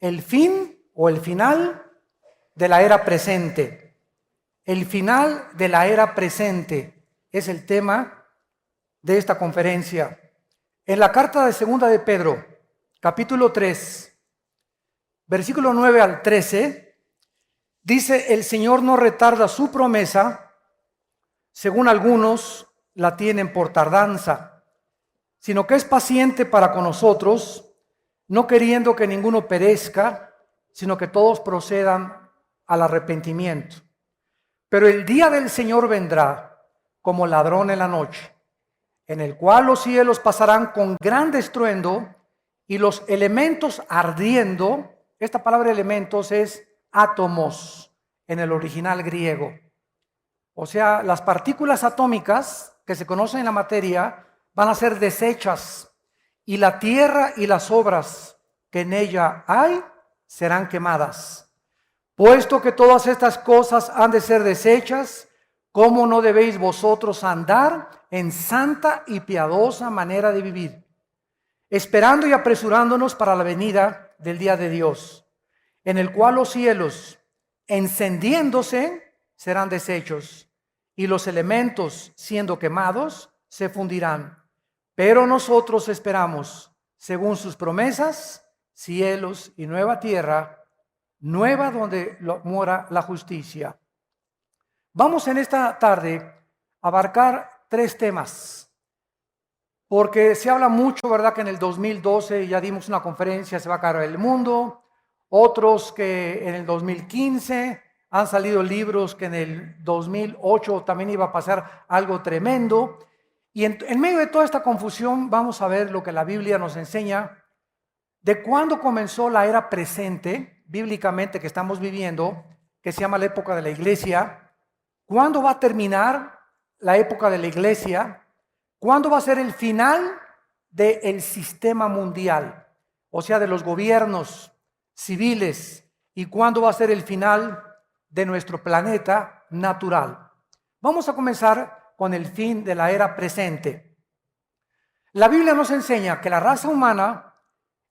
el fin o el final de la era presente. El final de la era presente es el tema de esta conferencia. En la carta de segunda de Pedro, capítulo 3, versículo 9 al 13, dice: el Señor no retarda su promesa, según algunos la tienen por tardanza, sino que es paciente para con nosotros, no queriendo que ninguno perezca, sino que todos procedan al arrepentimiento. Pero el día del Señor vendrá como ladrón en la noche, en el cual los cielos pasarán con gran estruendo y los elementos ardiendo. Esta palabra elementos es átomos en el original griego. O sea, las partículas atómicas que se conocen en la materia van a ser deshechas, y la tierra y las obras que en ella hay serán quemadas. Puesto que todas estas cosas han de ser deshechas, ¿cómo no debéis vosotros andar en santa y piadosa manera de vivir, esperando y apresurándonos para la venida del día de Dios, en el cual los cielos, encendiéndose, serán deshechos, y los elementos, siendo quemados, se fundirán? Pero nosotros esperamos, según sus promesas, cielos y nueva tierra, nueva donde mora la justicia. Vamos en esta tarde a abarcar 3 temas, porque se habla mucho, ¿verdad?, que en el 2012 ya dimos una conferencia, se va a acabar el mundo. Otros que en el 2015 han salido libros que en el 2008 también iba a pasar algo tremendo. Y en medio de toda esta confusión vamos a ver lo que la Biblia nos enseña de cuándo comenzó la era presente, bíblicamente, que estamos viviendo, que se llama la época de la iglesia. ¿Cuándo va a terminar la época de la iglesia? ¿Cuándo va a ser el final del sistema mundial? O sea, de los gobiernos civiles. ¿Y cuándo va a ser el final de nuestro planeta natural? Vamos a comenzar con el fin de la era presente. La Biblia nos enseña que la raza humana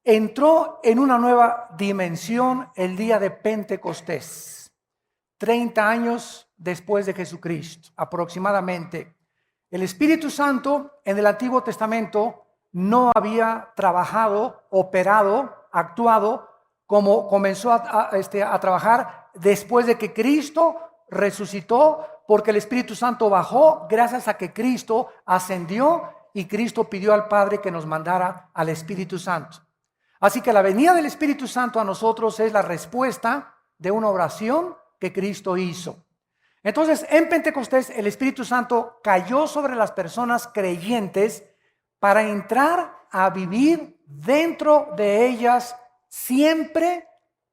entró en una nueva dimensión el día de Pentecostés, 30 años después de Jesucristo, aproximadamente. El Espíritu Santo en el Antiguo Testamento no había trabajado, operado, actuado como comenzó a trabajar después de que Cristo resucitó, porque el Espíritu Santo bajó gracias a que Cristo ascendió y Cristo pidió al Padre que nos mandara al Espíritu Santo. Así que la venida del Espíritu Santo a nosotros es la respuesta de una oración que Cristo hizo. Entonces, en Pentecostés el Espíritu Santo cayó sobre las personas creyentes para entrar a vivir dentro de ellas siempre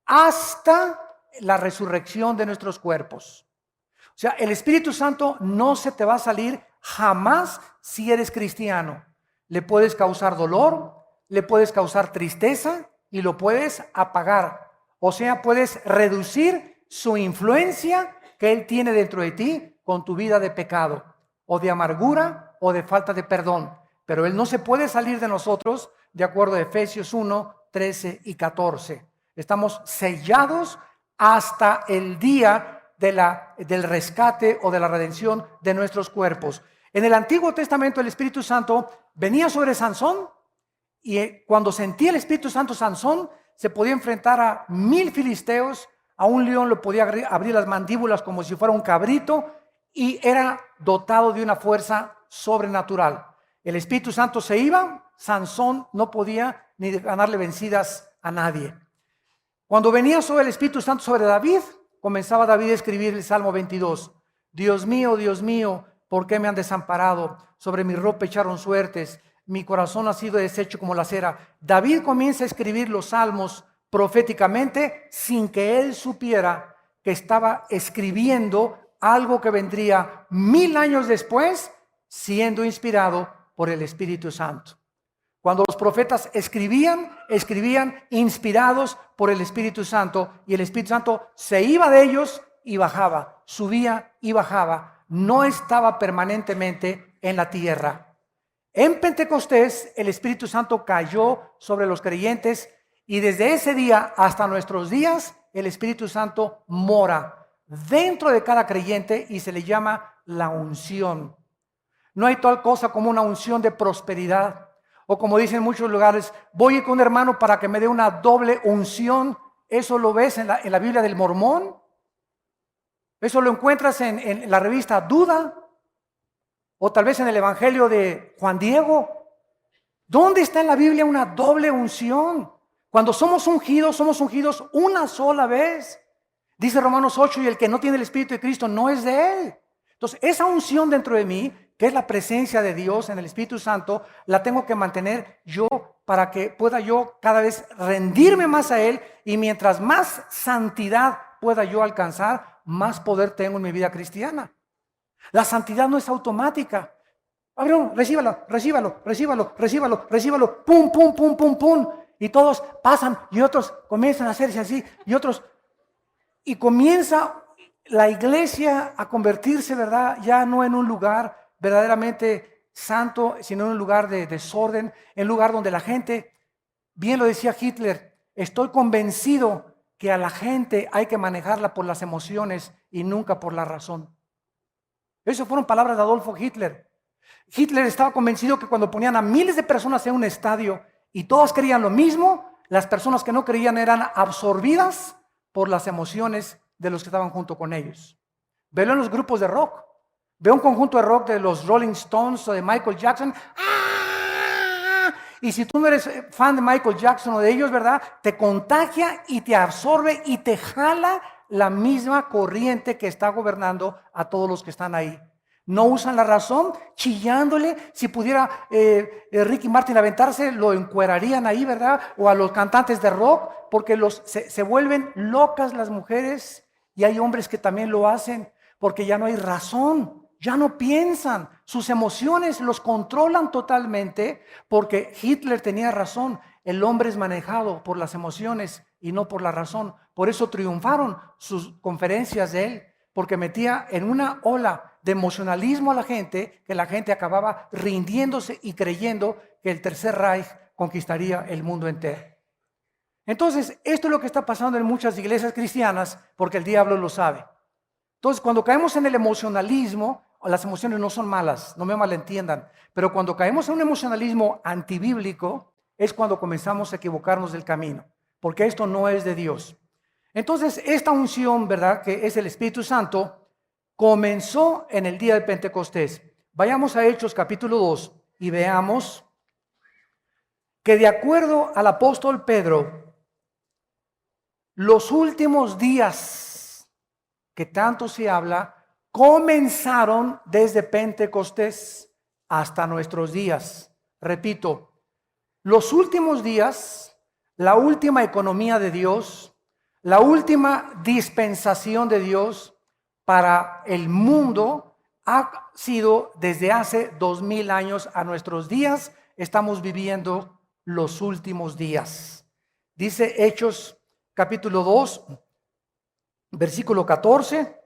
hasta la resurrección de nuestros cuerpos. O sea, el Espíritu Santo no se te va a salir jamás si eres cristiano. Le puedes causar dolor, le puedes causar tristeza y lo puedes apagar. O sea, puedes reducir su influencia que Él tiene dentro de ti con tu vida de pecado, o de amargura, o de falta de perdón. Pero Él no se puede salir de nosotros, de acuerdo a Efesios 1, 13 y 14. Estamos sellados hasta el día del rescate o de la redención de nuestros cuerpos. En el Antiguo Testamento el Espíritu Santo venía sobre Sansón, y cuando sentía el Espíritu Santo Sansón se podía enfrentar a 1000 filisteos. A un león le podía abrir las mandíbulas como si fuera un cabrito, y era dotado de una fuerza sobrenatural. El Espíritu Santo se iba, Sansón no podía ni ganarle vencidas a nadie. Cuando venía sobre el Espíritu Santo sobre David, comenzaba David a escribir el Salmo 22. Dios mío, ¿por qué me han desamparado? Sobre mi ropa echaron suertes, mi corazón ha sido deshecho como la cera. David comienza a escribir los salmos proféticamente sin que él supiera que estaba escribiendo algo que vendría 1000 años después, siendo inspirado por el Espíritu Santo. Cuando los profetas escribían inspirados por el Espíritu Santo, y el Espíritu Santo se iba de ellos y bajaba, subía y bajaba, no estaba permanentemente en la tierra. En Pentecostés el Espíritu Santo cayó sobre los creyentes, Y desde ese día hasta nuestros días, el Espíritu Santo mora dentro de cada creyente y se le llama la unción. No hay tal cosa como una unción de prosperidad. O como dicen en muchos lugares, voy con un hermano para que me dé una doble unción. Eso lo ves en la Biblia del Mormón. Eso lo encuentras en la revista Duda. O tal vez en el Evangelio de Juan Diego. ¿Dónde está en la Biblia una doble unción? Cuando somos ungidos una sola vez. Dice Romanos 8, y el que no tiene el Espíritu de Cristo no es de Él. Entonces, esa unción dentro de mí, que es la presencia de Dios en el Espíritu Santo, la tengo que mantener yo para que pueda yo cada vez rendirme más a Él, y mientras más santidad pueda yo alcanzar, más poder tengo en mi vida cristiana. La santidad no es automática. Abraham, recíbalo, pum, pum, pum, pum, pum. Y todos pasan y otros comienzan a hacerse así y otros. Y comienza la iglesia a convertirse, ¿verdad? Ya no en un lugar verdaderamente santo, sino en un lugar de desorden, en un lugar donde la gente, bien lo decía Hitler, estoy convencido que a la gente hay que manejarla por las emociones y nunca por la razón. Esas fueron palabras de Adolfo Hitler. Hitler estaba convencido que cuando ponían a miles de personas en un estadio y todas creían lo mismo, las personas que no creían eran absorbidas por las emociones de los que estaban junto con ellos. Velo en los grupos de rock. Ve un conjunto de rock de los Rolling Stones o de Michael Jackson. ¡Ah! Y si tú no eres fan de Michael Jackson o de ellos, ¿verdad? Te contagia y te absorbe y te jala la misma corriente que está gobernando a todos los que están ahí. No usan la razón, chillándole. Si pudiera Ricky Martin aventarse, lo encuerarían ahí, ¿verdad? O a los cantantes de rock, porque se vuelven locas las mujeres, y hay hombres que también lo hacen, porque ya no hay razón, ya no piensan, sus emociones los controlan totalmente, porque Hitler tenía razón, el hombre es manejado por las emociones y no por la razón. Por eso triunfaron sus conferencias de él, porque metía en una ola de emocionalismo a la gente, que la gente acababa rindiéndose y creyendo que el Tercer Reich conquistaría el mundo entero. Entonces, esto es lo que está pasando en muchas iglesias cristianas, porque el diablo lo sabe. Entonces, cuando caemos en el emocionalismo, las emociones no son malas, no me malentiendan, pero cuando caemos en un emocionalismo antibíblico, es cuando comenzamos a equivocarnos del camino, porque esto no es de Dios. Entonces, esta unción, ¿verdad?, que es el Espíritu Santo, comenzó en el día de Pentecostés. Vayamos a Hechos capítulo 2 y veamos que de acuerdo al apóstol Pedro, los últimos días que tanto se habla, comenzaron desde Pentecostés hasta nuestros días. Repito, los últimos días, la última economía de Dios, la última dispensación de Dios para el mundo ha sido desde hace 2000 años a nuestros días. Estamos viviendo los últimos días. Dice Hechos capítulo 2, versículo 14.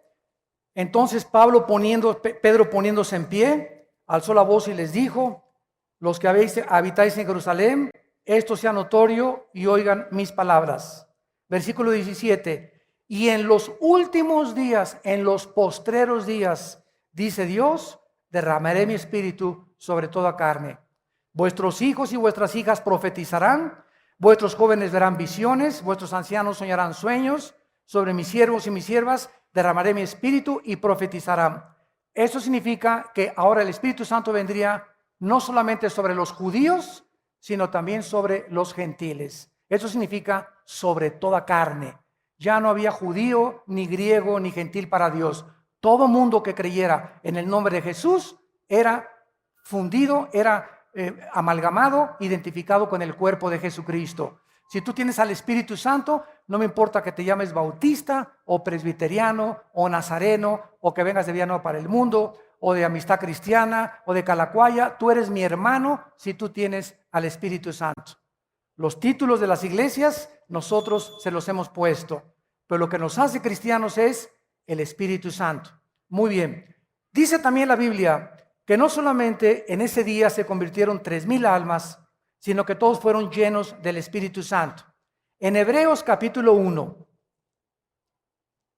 Entonces Pedro poniéndose en pie, alzó la voz y les dijo: los que habitáis en Jerusalén, esto sea notorio y oigan mis palabras. Versículo 17. Y en los últimos días, en los postreros días, dice Dios, derramaré mi espíritu sobre toda carne. Vuestros hijos y vuestras hijas profetizarán, vuestros jóvenes verán visiones, vuestros ancianos soñarán sueños, sobre mis siervos y mis siervas derramaré mi espíritu y profetizarán. Eso significa que ahora el Espíritu Santo vendría no solamente sobre los judíos, sino también sobre los gentiles. Eso significa sobre toda carne. Ya no había judío, ni griego, ni gentil para Dios. Todo mundo que creyera en el nombre de Jesús era fundido, era amalgamado, identificado con el cuerpo de Jesucristo. Si tú tienes al Espíritu Santo, no me importa que te llames bautista o presbiteriano o nazareno o que vengas de Villanueva para el Mundo o de Amistad Cristiana o de Calacuaya, tú eres mi hermano si tú tienes al Espíritu Santo. Los títulos de las iglesias nosotros se los hemos puesto, pero lo que nos hace cristianos es el Espíritu Santo. Muy bien. Dice también la Biblia que no solamente en ese día se convirtieron 3000 almas, sino que todos fueron llenos del Espíritu Santo. En Hebreos capítulo 1,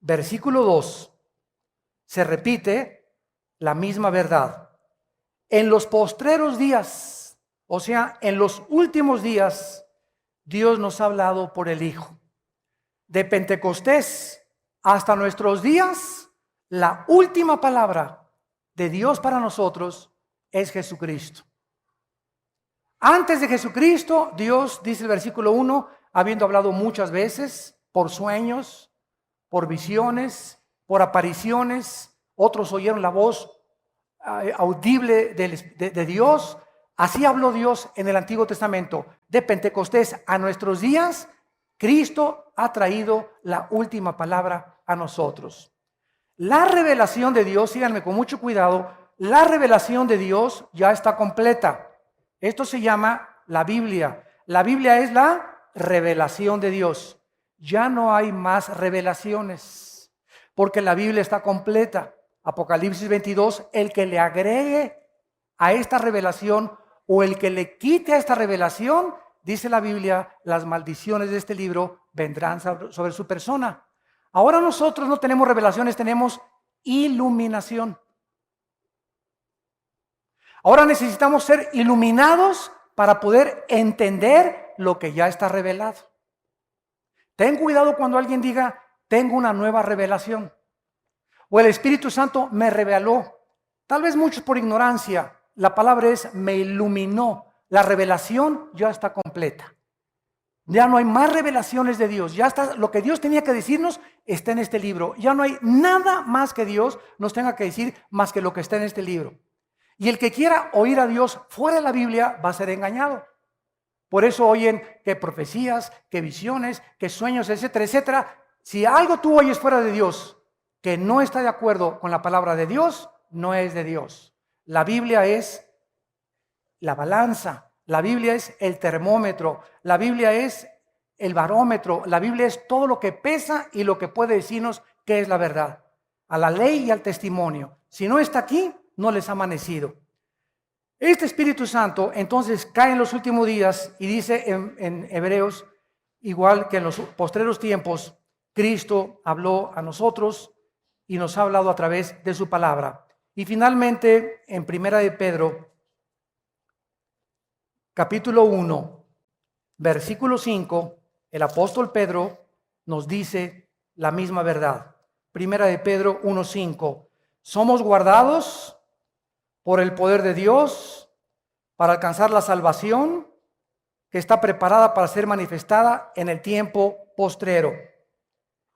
versículo 2, se repite la misma verdad. En los postreros días, o sea, en los últimos días, Dios nos ha hablado por el Hijo. De Pentecostés hasta nuestros días, la última palabra de Dios para nosotros es Jesucristo. Antes de Jesucristo, Dios, dice el versículo 1, habiendo hablado muchas veces por sueños, por visiones, por apariciones, otros oyeron la voz audible de Dios. Así habló Dios en el Antiguo Testamento. De Pentecostés a nuestros días, Cristo ha traído la última palabra a nosotros. La revelación de Dios, síganme con mucho cuidado, la revelación de Dios ya está completa. Esto se llama la Biblia. La Biblia es la revelación de Dios. Ya no hay más revelaciones, porque la Biblia está completa. Apocalipsis 22, el que le agregue a esta revelación o el que le quite a esta revelación, dice la Biblia, las maldiciones de este libro vendrán sobre su persona. Ahora nosotros no tenemos revelaciones, tenemos iluminación. Ahora necesitamos ser iluminados para poder entender lo que ya está revelado. Ten cuidado cuando alguien diga, tengo una nueva revelación. O el Espíritu Santo me reveló. Tal vez muchos por ignorancia. La palabra es me iluminó. La revelación ya está completa. Ya no hay más revelaciones de Dios. Ya está, lo que Dios tenía que decirnos está en este libro. Ya no hay nada más que Dios nos tenga que decir más que lo que está en este libro. Y el que quiera oír a Dios fuera de la Biblia va a ser engañado. Por eso oyen que profecías, que visiones, que sueños, etcétera, etcétera. Si algo tú oyes fuera de Dios que no está de acuerdo con la palabra de Dios, no es de Dios. La Biblia es la balanza, la Biblia es el termómetro, la Biblia es el barómetro, la Biblia es todo lo que pesa y lo que puede decirnos qué es la verdad. A la ley y al testimonio. Si no está aquí, no les ha amanecido. Este Espíritu Santo entonces cae en los últimos días y dice en Hebreos, igual que en los postreros tiempos, Cristo habló a nosotros y nos ha hablado a través de su palabra. Y finalmente, en Primera de Pedro, capítulo 1, versículo 5, el apóstol Pedro nos dice la misma verdad. Primera de Pedro 1:5. Somos guardados por el poder de Dios para alcanzar la salvación que está preparada para ser manifestada en el tiempo postrero,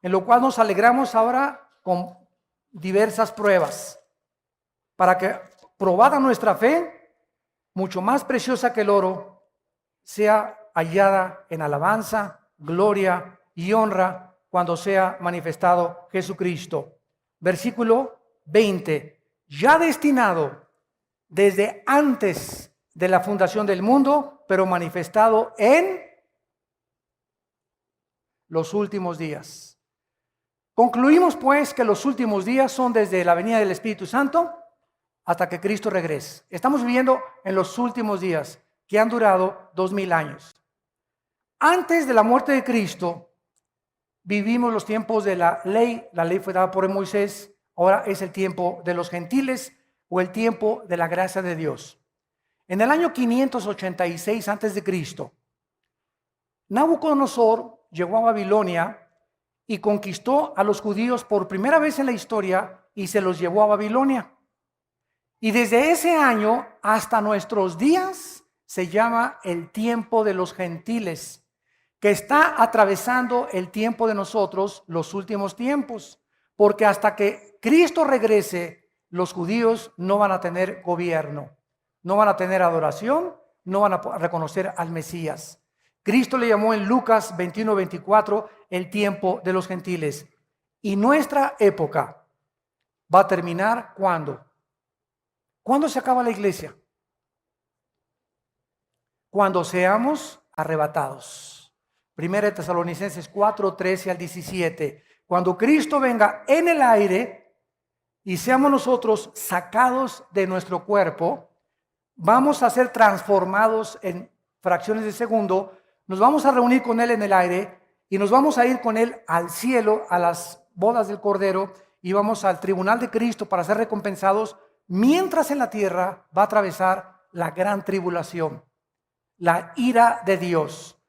en lo cual nos alegramos ahora con diversas pruebas, para que, probada nuestra fe, mucho más preciosa que el oro, sea hallada en alabanza, gloria y honra cuando sea manifestado Jesucristo. Versículo 20. Ya destinado desde antes de la fundación del mundo, pero manifestado en los últimos días. Concluimos pues que los últimos días son desde la venida del Espíritu Santo hasta que Cristo regrese. Estamos viviendo en los últimos días que han durado 2000 años. Antes de la muerte de Cristo, vivimos los tiempos de la ley. La ley fue dada por Moisés. Ahora es el tiempo de los gentiles o el tiempo de la gracia de Dios. En el año 586 a.C., Nabucodonosor llegó a Babilonia y conquistó a los judíos por primera vez en la historia y se los llevó a Babilonia. Y desde ese año hasta nuestros días se llama el tiempo de los gentiles, que está atravesando el tiempo de nosotros, los últimos tiempos, porque hasta que Cristo regrese, los judíos no van a tener gobierno, no van a tener adoración, no van a reconocer al Mesías. Cristo le llamó en Lucas 21:24 el tiempo de los gentiles. Y nuestra época va a terminar ¿cuándo? ¿Cuándo se acaba la iglesia? Cuando seamos arrebatados. Primera de Tesalonicenses 4:13-17. Cuando Cristo venga en el aire y seamos nosotros sacados de nuestro cuerpo, vamos a ser transformados en fracciones de segundo, nos vamos a reunir con Él en el aire y nos vamos a ir con Él al cielo, a las bodas del Cordero, y vamos al tribunal de Cristo para ser recompensados, mientras en la tierra va a atravesar la gran tribulación, la ira de Dios.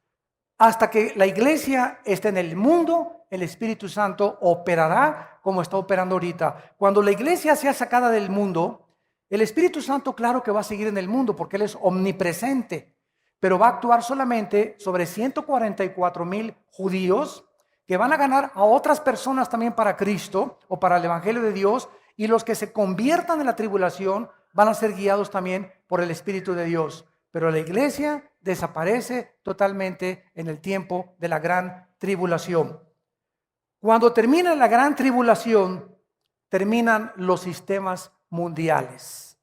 Hasta que la iglesia esté en el mundo, el Espíritu Santo operará como está operando ahorita. Cuando la iglesia sea sacada del mundo, el Espíritu Santo claro que va a seguir en el mundo porque Él es omnipresente, pero va a actuar solamente sobre 144,000 judíos que van a ganar a otras personas también para Cristo o para el Evangelio de Dios, y los que se conviertan en la tribulación van a ser guiados también por el Espíritu de Dios. Pero la iglesia desaparece totalmente en el tiempo de la gran tribulación. Cuando termina la gran tribulación, terminan los sistemas mundiales.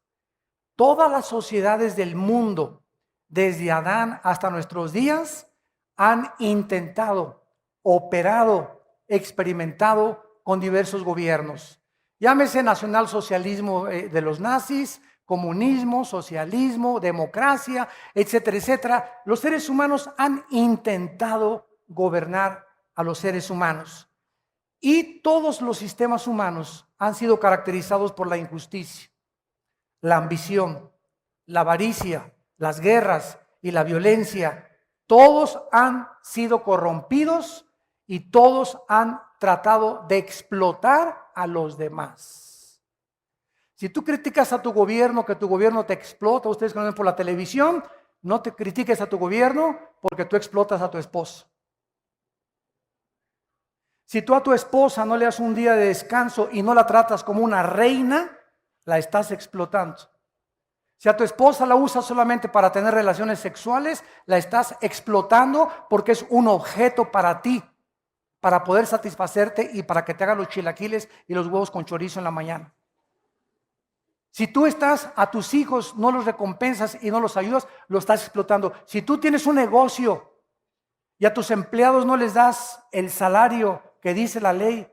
Todas las sociedades del mundo, desde Adán hasta nuestros días, han intentado, operado, experimentado con diversos gobiernos. Llámese nacionalsocialismo de los nazis, comunismo, socialismo, democracia, etcétera, etcétera. Los seres humanos han intentado gobernar a los seres humanos. Y todos los sistemas humanos han sido caracterizados por la injusticia, la ambición, la avaricia, las guerras y la violencia. Todos han sido corrompidos y todos han tratado de explotar a los demás. Si tú criticas a tu gobierno, que tu gobierno te explota, ustedes que no ven por la televisión, no te critiques a tu gobierno porque tú explotas a tu esposa. Si tú a tu esposa no le das un día de descanso y no la tratas como una reina, la estás explotando. Si a tu esposa la usas solamente para tener relaciones sexuales, la estás explotando porque es un objeto para ti, para poder satisfacerte y para que te haga los chilaquiles y los huevos con chorizo en la mañana. Si tú estás a tus hijos, no los recompensas y no los ayudas, lo estás explotando. Si tú tienes un negocio y a tus empleados no les das el salario que dice la ley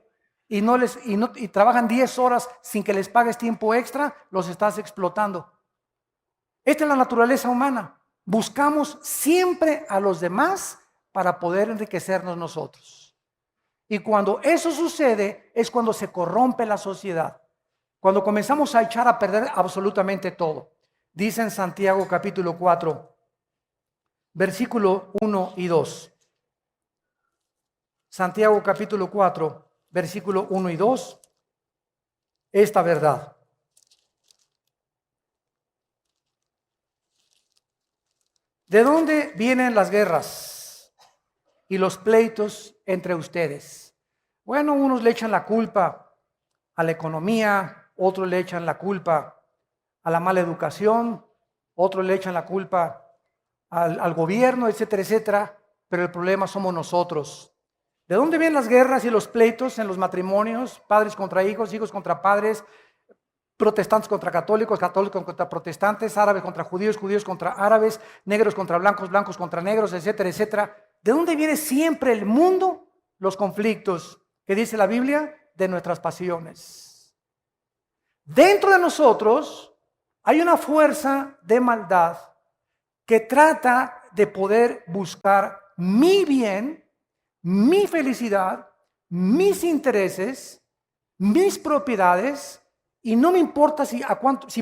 y trabajan 10 horas sin que les pagues tiempo extra, los estás explotando. Esta es la naturaleza humana. Buscamos siempre a los demás para poder enriquecernos nosotros. Y cuando eso sucede es cuando se corrompe la sociedad. Cuando comenzamos a echar a perder absolutamente todo. Dice en Santiago capítulo 4, versículo 1 y 2. Santiago capítulo 4, versículo 1 y 2. Esta verdad. ¿De dónde vienen las guerras y los pleitos entre ustedes? Bueno, unos le echan la culpa a la economía, otros le echan la culpa a la mala educación, otros le echan la culpa al gobierno, etcétera, etcétera, pero el problema somos nosotros. ¿De dónde vienen las guerras y los pleitos en los matrimonios? Padres contra hijos, hijos contra padres, protestantes contra católicos, católicos contra protestantes, árabes contra judíos, judíos contra árabes, negros contra blancos, blancos contra negros, etcétera, etcétera. ¿De dónde viene siempre el mundo? Los conflictos, que dice la Biblia, de nuestras pasiones. Dentro de nosotros hay una fuerza de maldad que trata de poder buscar mi bien, mi felicidad, mis intereses, mis propiedades, y no me importa si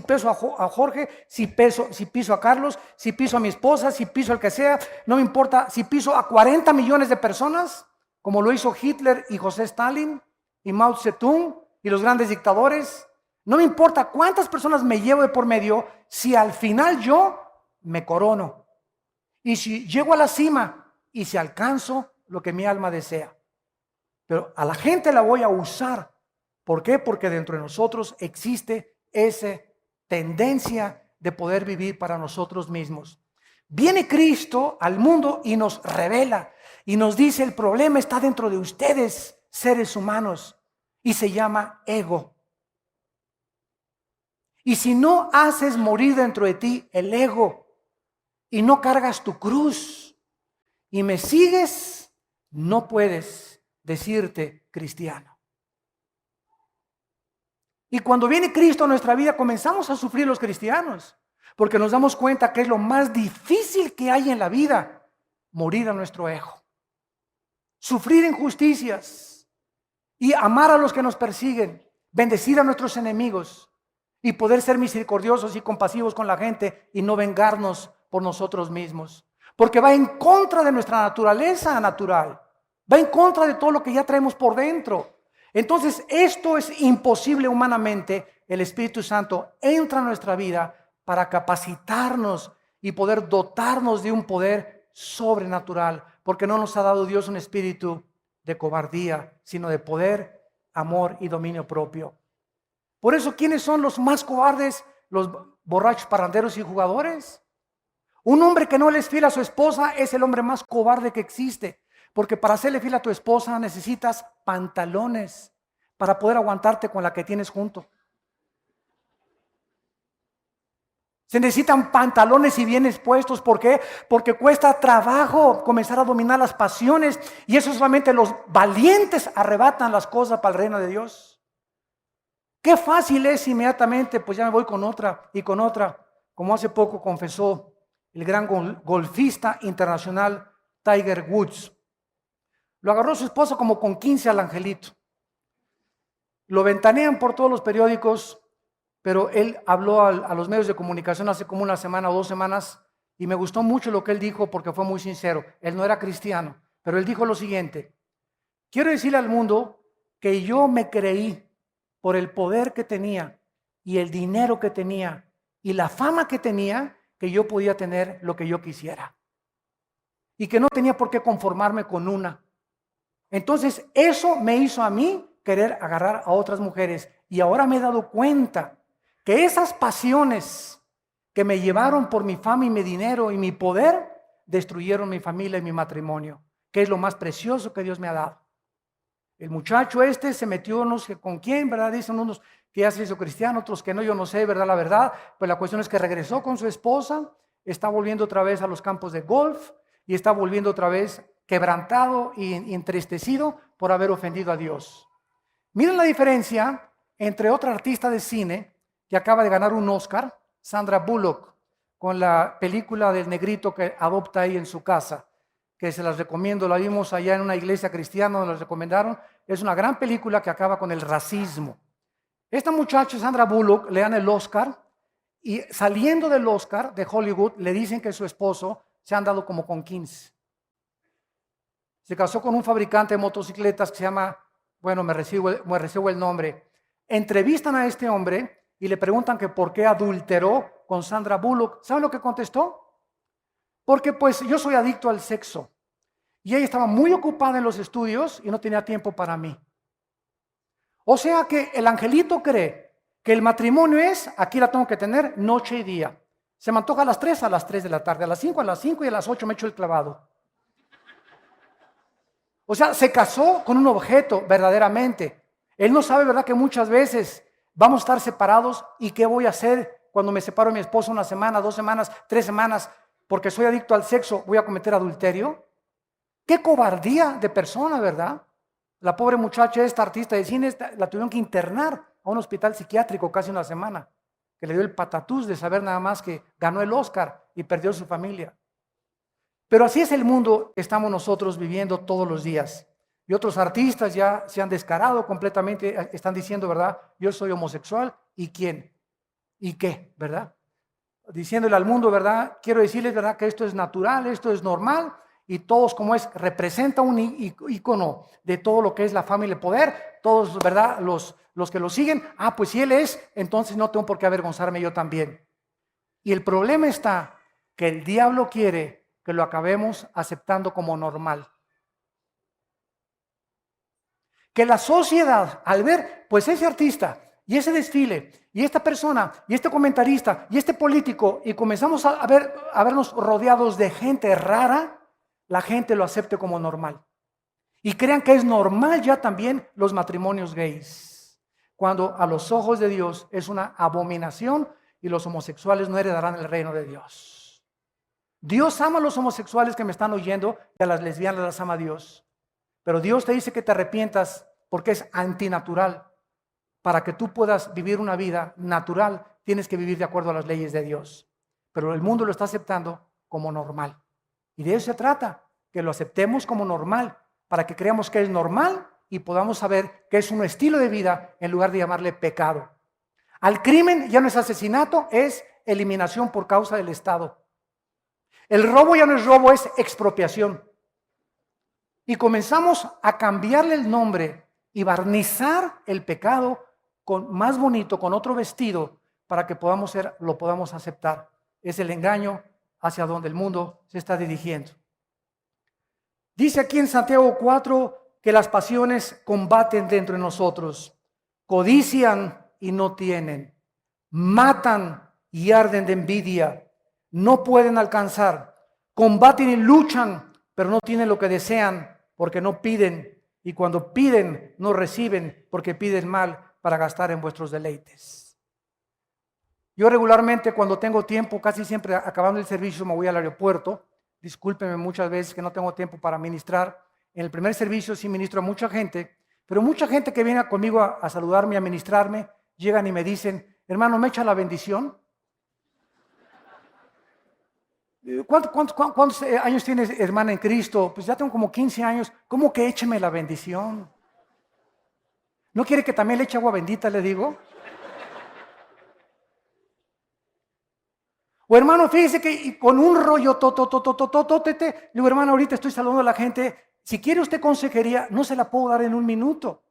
piso a Jorge, si piso a Carlos, si piso a mi esposa, si piso al que sea, no me importa si piso a 40 millones de personas, como lo hizo Hitler y José Stalin y Mao Zedong y los grandes dictadores. No me importa cuántas personas me llevo de por medio, si al final yo me corono. Y si llego a la cima y si alcanzo lo que mi alma desea. Pero a la gente la voy a usar. ¿Por qué? Porque dentro de nosotros existe esa tendencia de poder vivir para nosotros mismos. Viene Cristo al mundo y nos revela y nos dice: el problema está dentro de ustedes, seres humanos, y se llama ego. Y si no haces morir dentro de ti el ego y no cargas tu cruz y me sigues, no puedes decirte cristiano. Y cuando viene Cristo a nuestra vida, comenzamos a sufrir los cristianos, porque nos damos cuenta que es lo más difícil que hay en la vida, morir a nuestro ego. sufrir injusticias y amar a los que nos persiguen, bendecir a nuestros enemigos y poder ser misericordiosos y compasivos con la gente y no vengarnos por nosotros mismos. Porque va en contra de nuestra naturaleza natural, va en contra de todo lo que ya traemos por dentro. Entonces esto es imposible humanamente. El Espíritu Santo entra en nuestra vida para capacitarnos y poder dotarnos de un poder sobrenatural, porque no nos ha dado Dios un espíritu de cobardía, sino de poder, amor y dominio propio. Por eso, ¿quiénes son los más cobardes? Los borrachos, parranderos y jugadores. Un hombre que no le es fiel a su esposa es el hombre más cobarde que existe, porque para serle fiel a tu esposa necesitas pantalones para poder aguantarte con la que tienes junto. Se necesitan pantalones y bien expuestos. ¿Por qué? Porque cuesta trabajo comenzar a dominar las pasiones, y eso solamente los valientes arrebatan las cosas para el reino de Dios. Qué fácil es inmediatamente, pues ya me voy con otra y con otra, como hace poco confesó el gran golfista internacional Tiger Woods. Lo agarró su esposa como con 15 al angelito. Lo ventanean por todos los periódicos, pero él habló a los medios de comunicación hace como una semana o 2 semanas y me gustó mucho lo que él dijo porque fue muy sincero. Él no era cristiano, pero él dijo lo siguiente: quiero decirle al mundo que yo me creí, por el poder que tenía y el dinero que tenía y la fama que tenía, que yo podía tener lo que yo quisiera y que no tenía por qué conformarme con una. Entonces eso me hizo a mí querer agarrar a otras mujeres, y ahora me he dado cuenta que esas pasiones que me llevaron por mi fama y mi dinero y mi poder destruyeron mi familia y mi matrimonio, que es lo más precioso que Dios me ha dado. El muchacho se metió, no sé con quién, ¿verdad? Dicen unos que ya se hizo cristiano, otros que no, yo no sé, ¿verdad? La verdad, pues la cuestión es que regresó con su esposa, está volviendo otra vez a los campos de golf y está volviendo otra vez quebrantado y entristecido por haber ofendido a Dios. Miren la diferencia entre otra artista de cine que acaba de ganar un Oscar, Sandra Bullock, con la película del negrito que adopta ahí en su casa, que se las recomiendo, la vimos allá en una iglesia cristiana, nos la recomendaron. Es una gran película que acaba con el racismo. Esta muchacha, Sandra Bullock, le dan el Oscar, y saliendo del Oscar de Hollywood le dicen que su esposo se ha andado como con 15. Se casó con un fabricante de motocicletas que se llama, bueno, me recibo el nombre. Entrevistan a este hombre y le preguntan que por qué adulteró con Sandra Bullock. ¿Saben lo que contestó? Porque pues yo soy adicto al sexo y ella estaba muy ocupada en los estudios y no tenía tiempo para mí. O sea que el angelito cree que el matrimonio es, aquí la tengo que tener noche y día. Se me antoja a las 3 de la tarde, a las 5 y a las 8 me echo el clavado. O sea, se casó con un objeto verdaderamente. Él no sabe, ¿verdad?, que muchas veces vamos a estar separados y qué voy a hacer cuando me separo de mi esposo 1 semana, 2 semanas, 3 semanas, porque soy adicto al sexo, voy a cometer adulterio. Qué cobardía de persona, ¿verdad? La pobre muchacha, esta artista de cine, la tuvieron que internar a un hospital psiquiátrico casi 1 semana, que le dio el patatús de saber nada más que ganó el Oscar y perdió su familia. Pero así es el mundo que estamos nosotros viviendo todos los días. Y otros artistas ya se han descarado completamente, están diciendo, ¿verdad? Yo soy homosexual, ¿y quién? ¿Y qué? ¿Verdad? Diciéndole al mundo, ¿verdad? Quiero decirles, ¿verdad?, que esto es natural, esto es normal, y todos como es, representa un ícono de todo lo que es la fama y el poder, todos, ¿verdad?, los que lo siguen, pues si él es, entonces no tengo por qué avergonzarme yo también. Y el problema está que el diablo quiere que lo acabemos aceptando como normal. Que la sociedad, al ver pues ese artista y ese desfile y esta persona y este comentarista y este político, y comenzamos a vernos rodeados de gente rara, la gente lo acepte como normal y crean que es normal ya también los matrimonios gays, cuando a los ojos de Dios es una abominación y los homosexuales no heredarán el reino de Dios. Dios ama a los homosexuales que me están oyendo, y a las lesbianas las ama Dios. Pero Dios te dice que te arrepientas porque es antinatural. Para que tú puedas vivir una vida natural, tienes que vivir de acuerdo a las leyes de Dios. Pero el mundo lo está aceptando como normal. Y de eso se trata, que lo aceptemos como normal, para que creamos que es normal y podamos saber que es un estilo de vida en lugar de llamarle pecado. Al crimen ya no es asesinato, es eliminación por causa del Estado. El robo ya no es robo, es expropiación. Y comenzamos a cambiarle el nombre y barnizar el pecado más bonito, con otro vestido, para que lo podamos aceptar. Es el engaño hacia donde el mundo se está dirigiendo. Dice aquí en Santiago 4 que las pasiones combaten dentro de nosotros, codician y no tienen, matan y arden de envidia, no pueden alcanzar, combaten y luchan, pero no tienen lo que desean porque no piden, y cuando piden no reciben porque piden mal para gastar en vuestros deleites. Yo regularmente, cuando tengo tiempo, casi siempre acabando el servicio me voy al aeropuerto. Discúlpenme muchas veces que no tengo tiempo para ministrar. En el primer servicio sí ministro a mucha gente, pero mucha gente que viene conmigo a saludarme, a ministrarme, llegan y me dicen: hermano, ¿me echa la bendición? ¿Cuántos años tienes, hermana, en Cristo? Pues ya tengo como 15 años. ¿Cómo que écheme la bendición? ¿No quiere que también le eche agua bendita, le digo? O hermano, fíjese que con un rollo le digo: hermano, ahorita estoy saludando a la gente. Si quiere usted consejería, no se la puedo dar en un minuto.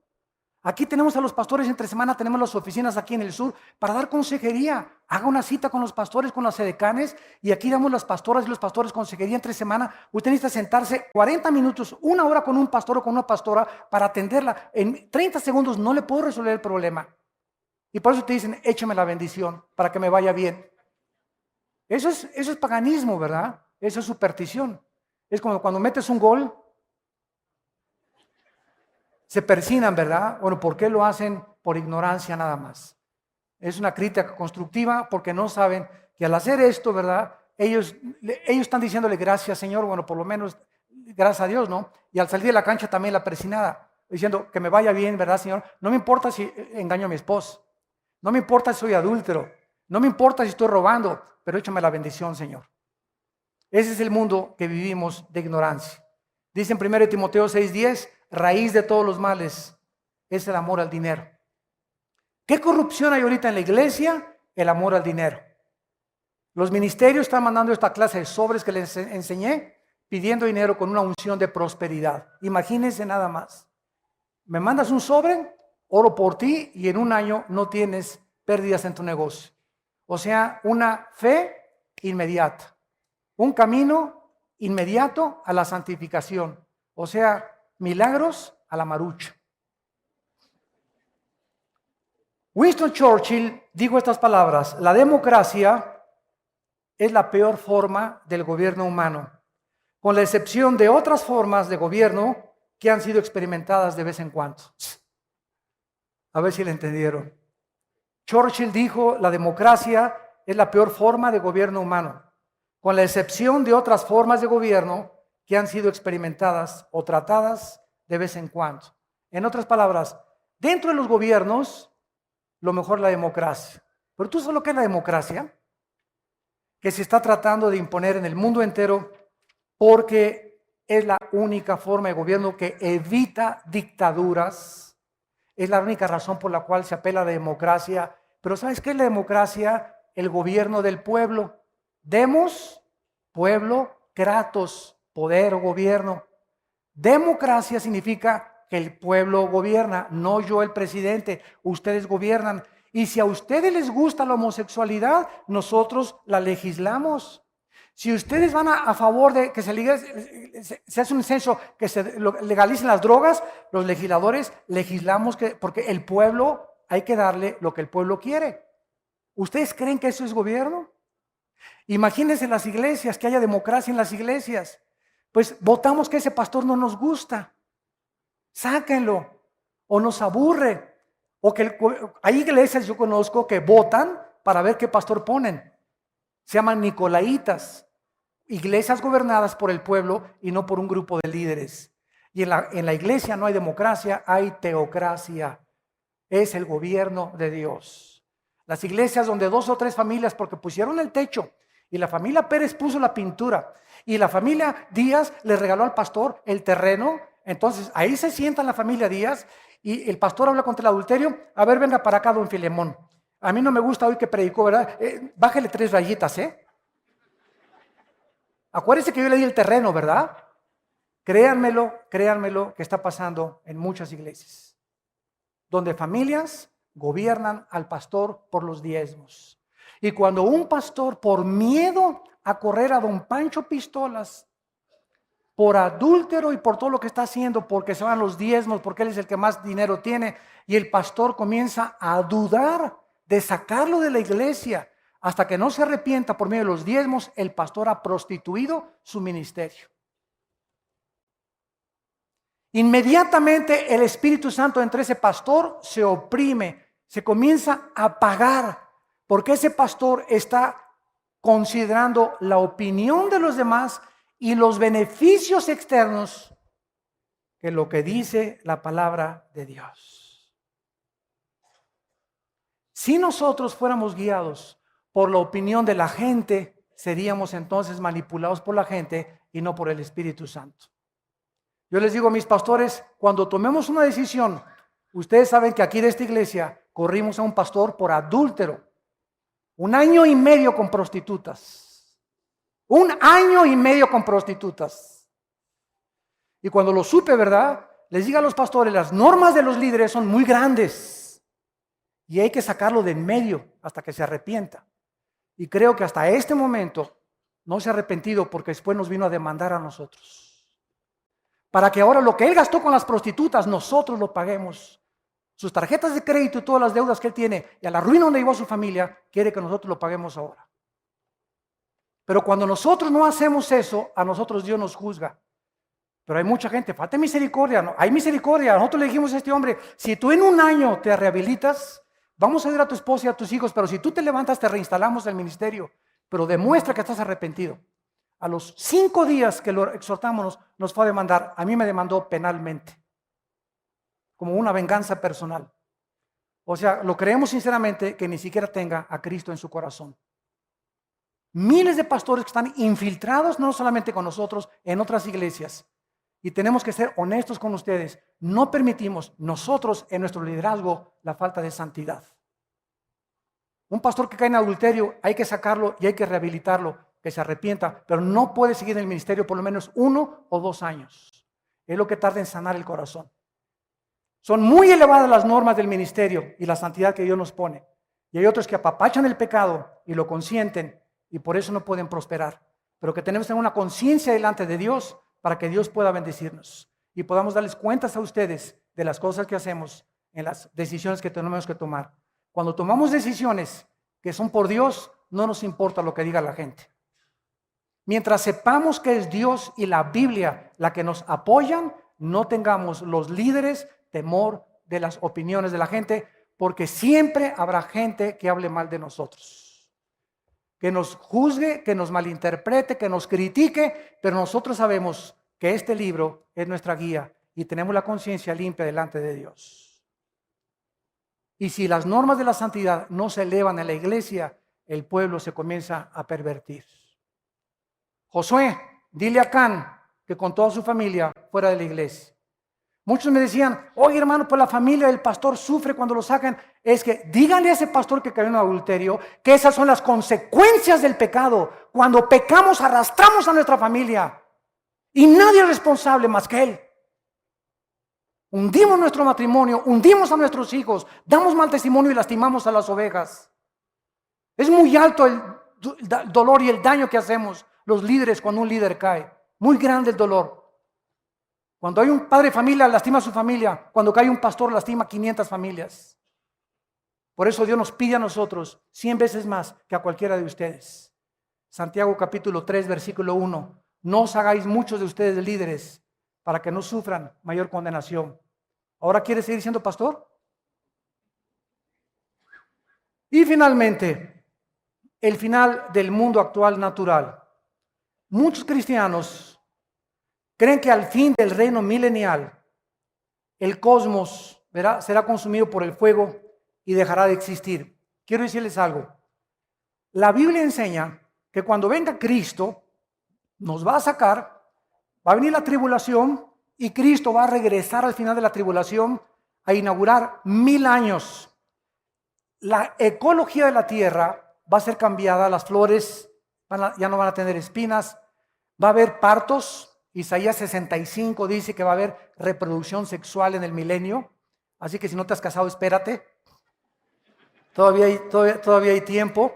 Aquí tenemos a los pastores entre semana, tenemos las oficinas aquí en el sur para dar consejería. Haga una cita con los pastores, con las edecanes, y aquí damos las pastoras y los pastores consejería entre semana. Usted necesita sentarse 40 minutos, una hora con un pastor o con una pastora para atenderla. En 30 segundos no le puedo resolver el problema. Y por eso te dicen: échame la bendición para que me vaya bien. Eso es paganismo, ¿verdad? Eso es superstición. Es como cuando metes un gol, se persignan, ¿verdad? Bueno, ¿por qué lo hacen? Por ignorancia nada más. Es una crítica constructiva porque no saben que al hacer esto, ¿verdad? Ellos están diciéndole: gracias, Señor. Bueno, por lo menos gracias a Dios, ¿no? Y al salir de la cancha también la persinada, diciendo: que me vaya bien, ¿verdad, Señor? No me importa si engaño a mi esposo, no me importa si soy adúltero, no me importa si estoy robando, pero échame la bendición, Señor. Ese es el mundo que vivimos de ignorancia. Dice en 1 Timoteo 6:10, raíz de todos los males es el amor al dinero. ¿Qué corrupción hay ahorita en la iglesia? El amor al dinero. Los ministerios están mandando esta clase de sobres que les enseñé, pidiendo dinero con una unción de prosperidad. Imagínense nada más. Me mandas un sobre, oro por ti, y en un año no tienes pérdidas en tu negocio. O sea, una fe inmediata, un camino inmediato a la santificación. O sea, milagros a la marucha. Winston Churchill dijo estas palabras: la democracia es la peor forma del gobierno humano, con la excepción de otras formas de gobierno que han sido experimentadas de vez en cuando. A ver si le entendieron. Churchill dijo: la democracia es la peor forma de gobierno humano, con la excepción de otras formas de gobierno que han sido experimentadas o tratadas de vez en cuando. En otras palabras, dentro de los gobiernos, lo mejor es la democracia. Pero ¿tú sabes lo que es la democracia? Que se está tratando de imponer en el mundo entero porque es la única forma de gobierno que evita dictaduras. Es la única razón por la cual se apela a la democracia. Pero ¿sabes qué es la democracia? El gobierno del pueblo. Demos, pueblo, kratos, poder o gobierno. Democracia significa que el pueblo gobierna, no yo el presidente. Ustedes gobiernan. Y si a ustedes les gusta la homosexualidad, nosotros la legislamos. Si ustedes van a favor de que se hace un censo, que se legalicen las drogas, los legisladores legislamos porque el pueblo, hay que darle lo que el pueblo quiere. ¿Ustedes creen que eso es gobierno? Imagínense las iglesias, que haya democracia en las iglesias. Pues votamos que ese pastor no nos gusta. Sáquenlo. O nos aburre. O que hay iglesias, yo conozco, que votan para ver qué pastor ponen. Se llaman nicolaitas. Iglesias gobernadas por el pueblo y no por un grupo de líderes. Y en la iglesia no hay democracia, hay teocracia. Es el gobierno de Dios. Las iglesias donde 2 o 3 familias, porque pusieron el techo, y la familia Pérez puso la pintura, y la familia Díaz le regaló al pastor el terreno, Entonces, ahí se sienta la familia Díaz y el pastor habla contra el adulterio. A ver, venga para acá, don Filemón. A mí no me gusta hoy que predicó, ¿verdad? Bájele 3 rayitas, ¿eh? Acuérdense que yo le di el terreno, ¿verdad? Créanmelo, que está pasando en muchas iglesias, donde familias gobiernan al pastor por los diezmos. Y cuando un pastor, por miedo a correr a don Pancho Pistolas, por adúltero y por todo lo que está haciendo, porque se van los diezmos, porque él es el que más dinero tiene, y el pastor comienza a dudar de sacarlo de la iglesia, hasta que no se arrepienta por medio de los diezmos, el pastor ha prostituido su ministerio. Inmediatamente el Espíritu Santo entre ese pastor se oprime, se comienza a apagar, porque ese pastor está considerando la opinión de los demás y los beneficios externos que lo que dice la palabra de Dios. Si nosotros fuéramos guiados por la opinión de la gente, seríamos entonces manipulados por la gente y no por el Espíritu Santo. Yo les digo a mis pastores, cuando tomemos una decisión, ustedes saben que aquí de esta iglesia corrimos a un pastor por adúltero. 1 año y medio con prostitutas. 1 año y medio con prostitutas. Y cuando lo supe, ¿verdad? Les digo a los pastores, las normas de los líderes son muy grandes. Y hay que sacarlo de en medio hasta que se arrepienta. Y creo que hasta este momento no se ha arrepentido porque después nos vino a demandar a nosotros. Para que ahora lo que él gastó con las prostitutas, nosotros lo paguemos. Sus tarjetas de crédito y todas las deudas que él tiene y a la ruina donde llevó a su familia, quiere que nosotros lo paguemos ahora. Pero cuando nosotros no hacemos eso, a nosotros Dios nos juzga. Pero hay mucha gente, falta misericordia, ¿no? Hay misericordia. Nosotros le dijimos a este hombre, si tú en 1 año te rehabilitas, vamos a ayudar a tu esposa y a tus hijos, pero si tú te levantas, te reinstalamos el ministerio. Pero demuestra que estás arrepentido. A los 5 días que lo exhortamos, nos fue a demandar. A mí me demandó penalmente, como una venganza personal. O sea, lo creemos sinceramente que ni siquiera tenga a Cristo en su corazón. Miles de pastores que están infiltrados, no solamente con nosotros, en otras iglesias. Y tenemos que ser honestos con ustedes. No permitimos nosotros en nuestro liderazgo la falta de santidad. Un pastor que cae en adulterio, hay que sacarlo y hay que rehabilitarlo, que se arrepienta, pero no puede seguir en el ministerio por lo menos 1 o 2 años. Es lo que tarda en sanar el corazón. Son muy elevadas las normas del ministerio y la santidad que Dios nos pone. Y hay otros que apapachan el pecado y lo consienten y por eso no pueden prosperar. Pero que tenemos que tener una conciencia delante de Dios para que Dios pueda bendecirnos y podamos darles cuentas a ustedes de las cosas que hacemos en las decisiones que tenemos que tomar. Cuando tomamos decisiones que son por Dios, no nos importa lo que diga la gente. Mientras sepamos que es Dios y la Biblia la que nos apoyan, no tengamos los líderes temor de las opiniones de la gente, porque siempre habrá gente que hable mal de nosotros, que nos juzgue, que nos malinterprete, que nos critique, pero nosotros sabemos que este libro es nuestra guía y tenemos la conciencia limpia delante de Dios. Y si las normas de la santidad no se elevan en la iglesia, el pueblo se comienza a pervertir. Josué, dile a Acán que con toda su familia fuera de la iglesia. Muchos me decían, oye hermano, pues la familia del pastor sufre cuando lo sacan. Es que díganle a ese pastor que cayó en adulterio que esas son las consecuencias del pecado. Cuando pecamos arrastramos a nuestra familia y nadie es responsable más que él. Hundimos nuestro matrimonio, hundimos a nuestros hijos, damos mal testimonio y lastimamos a las ovejas. Es muy alto el dolor y el daño que hacemos los líderes cuando un líder cae. Muy grande el dolor. Cuando hay un padre de familia, lastima a su familia. Cuando cae un pastor, lastima a 500 familias. Por eso Dios nos pide a nosotros 100 veces más que a cualquiera de ustedes. Santiago capítulo 3, versículo 1. No os hagáis muchos de ustedes líderes para que no sufran mayor condenación. ¿Ahora quiere seguir siendo pastor? Y finalmente, el final del mundo actual natural. Muchos cristianos creen que al fin del reino milenial, el cosmos será consumido por el fuego y dejará de existir. Quiero decirles algo. La Biblia enseña que cuando venga Cristo, nos va a sacar, va a venir la tribulación, y Cristo va a regresar al final de la tribulación a inaugurar 1000 años. La ecología de la tierra va a ser cambiada, las flores ya no van a tener espinas, va a haber partos. Isaías 65 dice que va a haber reproducción sexual en el milenio, así que si no te has casado, espérate, todavía hay tiempo.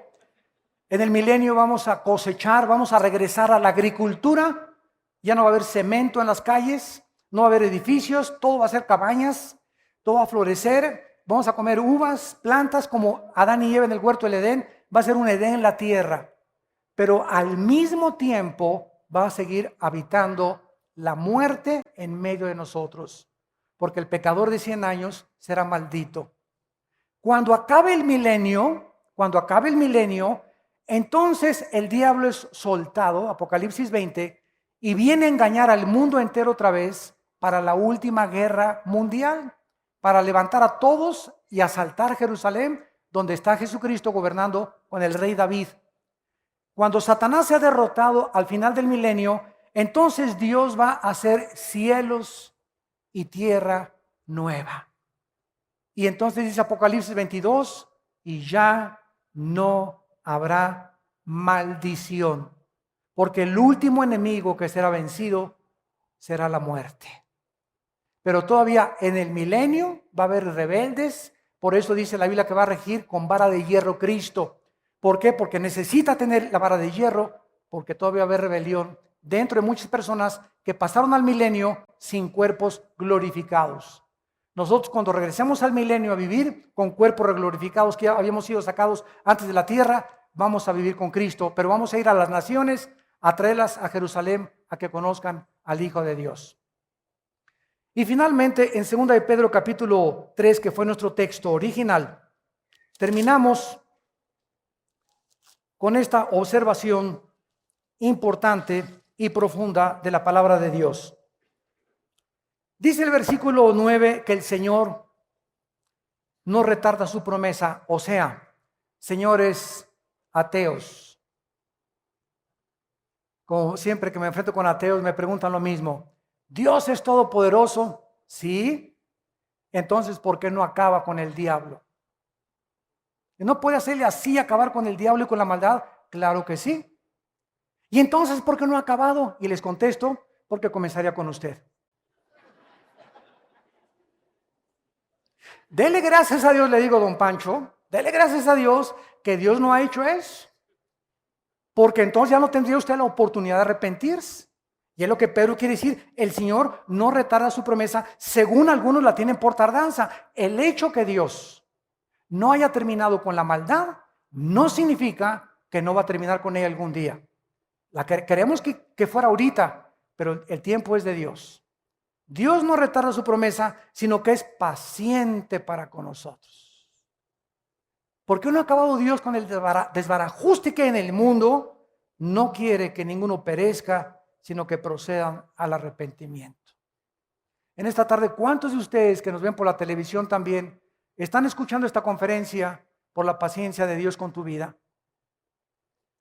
En el milenio vamos a cosechar, vamos a regresar a la agricultura, ya no va a haber cemento en las calles, no va a haber edificios, todo va a ser cabañas, todo va a florecer, vamos a comer uvas, plantas como Adán y Eva en el huerto del Edén, va a ser un Edén en la tierra, pero al mismo tiempo va a seguir habitando la muerte en medio de nosotros, porque el pecador de 100 años será maldito. Cuando acabe el milenio, entonces el diablo es soltado, Apocalipsis 20, y viene a engañar al mundo entero otra vez para la última guerra mundial, para levantar a todos y asaltar Jerusalén, donde está Jesucristo gobernando con el rey David. Cuando Satanás sea derrotado al final del milenio, entonces Dios va a hacer cielos y tierra nueva. Y entonces dice Apocalipsis 22, y ya no habrá maldición, porque el último enemigo que será vencido será la muerte. Pero todavía en el milenio va a haber rebeldes, por eso dice la Biblia que va a regir con vara de hierro Cristo. ¿Por qué? Porque necesita tener la vara de hierro, porque todavía va a haber rebelión dentro de muchas personas que pasaron al milenio sin cuerpos glorificados. Nosotros cuando regresemos al milenio a vivir con cuerpos glorificados que ya habíamos sido sacados antes de la tierra, vamos a vivir con Cristo, pero vamos a ir a las naciones a traerlas a Jerusalén a que conozcan al Hijo de Dios. Y finalmente en 2 de Pedro capítulo 3, que fue nuestro texto original, terminamos con esta observación importante y profunda de la palabra de Dios. Dice el versículo 9 que el Señor no retarda su promesa, o sea, señores ateos, como siempre que me enfrento con ateos me preguntan lo mismo, ¿Dios es todopoderoso? Sí, entonces ¿por qué no acaba con el diablo? ¿No puede hacerle así, acabar con el diablo y con la maldad? Claro que sí. Y entonces, ¿por qué no ha acabado? Y les contesto, porque comenzaría con usted. Dele gracias a Dios, le digo, don Pancho, dele gracias a Dios que Dios no ha hecho eso. Porque entonces ya no tendría usted la oportunidad de arrepentirse. Y es lo que Pedro quiere decir, el Señor no retarda su promesa, según algunos la tienen por tardanza. El hecho que Dios no haya terminado con la maldad, no significa que no va a terminar con ella algún día. Queremos que fuera ahorita, pero el tiempo es de Dios. Dios no retarda su promesa, sino que es paciente para con nosotros. ¿Por qué no ha acabado Dios con el desbarajuste que hay en el mundo? No quiere que ninguno perezca, sino que procedan al arrepentimiento. En esta tarde, ¿cuántos de ustedes que nos ven por la televisión también están escuchando esta conferencia por la paciencia de Dios con tu vida?